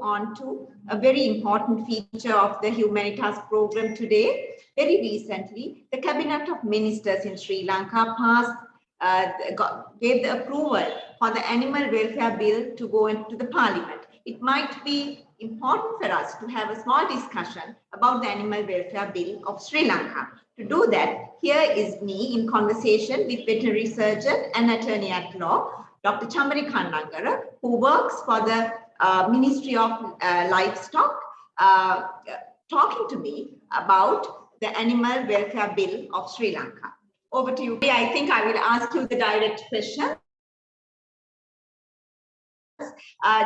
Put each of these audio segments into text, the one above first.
on to a very important feature of the Humanitas program today. Very recently, the Cabinet of Ministers in Sri Lanka gave the approval for the Animal Welfare Bill to go into the Parliament. It might be important for us to have a small discussion about the Animal Welfare Bill of Sri Lanka. To do that, here is me in conversation with veterinary surgeon and attorney at law, Dr. Chamari Kannangara, who works for the Ministry of Livestock, talking to me about the Animal Welfare Bill of Sri Lanka. Over to you. I think I will ask you the direct question.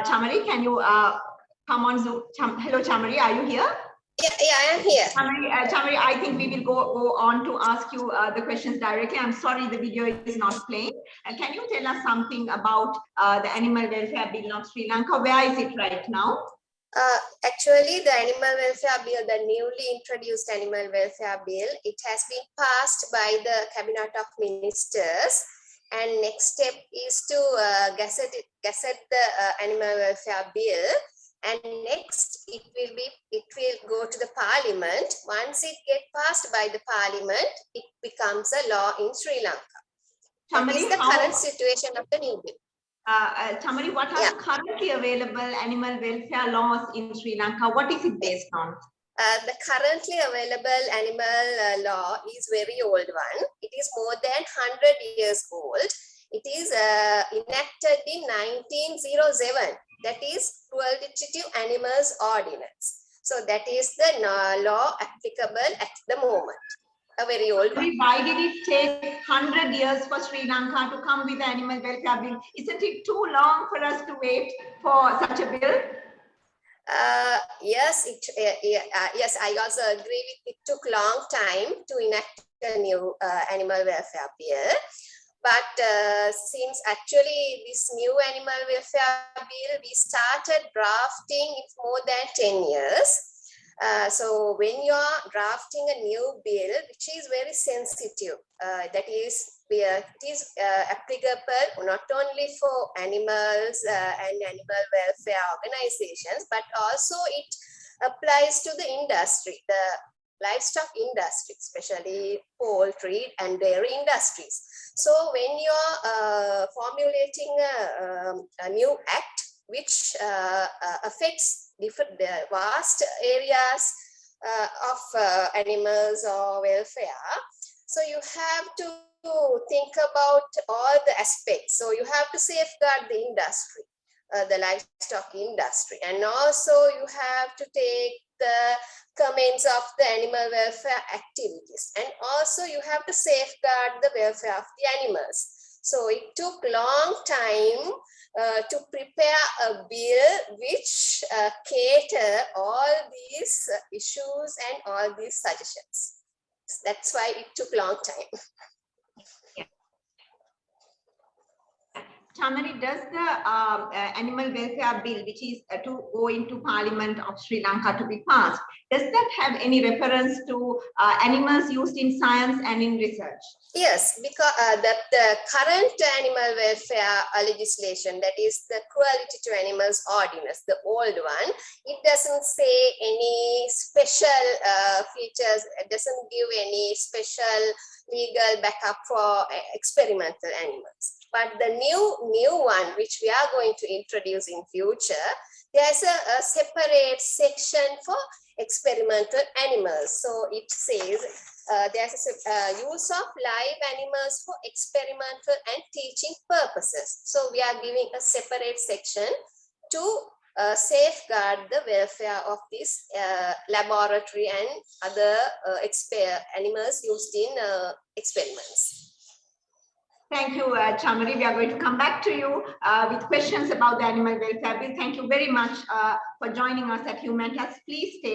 Chamari, can you come on Zoom? Hello, Chamari, are you here? Yeah, I am here. Chamari, I think we will go on to ask you the questions directly. I'm sorry the video is not playing. Can you tell us something about the Animal Welfare Bill of Sri Lanka? Where is it right now? Actually, the Animal Welfare Bill, the newly introduced Animal Welfare Bill, it has been passed by the Cabinet of Ministers. And next step is to gazette the Animal Welfare Bill. And next, it will go to the Parliament. Once it gets passed by the Parliament, it becomes a law in Sri Lanka. That is the current situation of the new bill. Chamari, what are currently available animal welfare laws in Sri Lanka? What is it based on? The currently available animal law is very old one. It is more than 100 years old. It is enacted in 1907. That is Cruelty to Animals Ordinance. So that is the law applicable at the moment. A very old one. Why did it take 100 years for Sri Lanka to come with the animal welfare bill? Isn't it too long for us to wait for such a bill? Yes, yes, I also agree with it took long time to enact a new animal welfare bill. But since actually this new animal welfare bill, we started drafting it more than 10 years. So when you are drafting a new bill, which is very sensitive, that is, it is applicable not only for animals and animal welfare organizations, but also it applies to the industry, the livestock industry, especially poultry and dairy industries. So when you're formulating a new act which affects different vast areas of animals or welfare, so you have to think about all the aspects. So you have to safeguard the industry, the livestock industry, and also you have to take the comments of the animal welfare activities, and also you have to safeguard the welfare of the animals. So it took long time to prepare a bill which cater all these issues and all these suggestions. That's why it took long time. Chamari, does the animal welfare bill, which is to go into Parliament of Sri Lanka to be passed, does that have any reference to animals used in science and in research? Yes, because the current animal welfare legislation, that is the Cruelty to Animals Ordinance, the old one, it doesn't say any special features, it doesn't give any special legal backup for experimental animals. But the new one, which we are going to introduce in future, there's a separate section for experimental animals. So it says there's a use of live animals for experimental and teaching purposes. So we are giving a separate section to safeguard the welfare of this laboratory and other animals used in experiments. Thank you, Chamari. We are going to come back to you with questions about the animal welfare bill. Thank you very much for joining us at Humanitas. Please stay.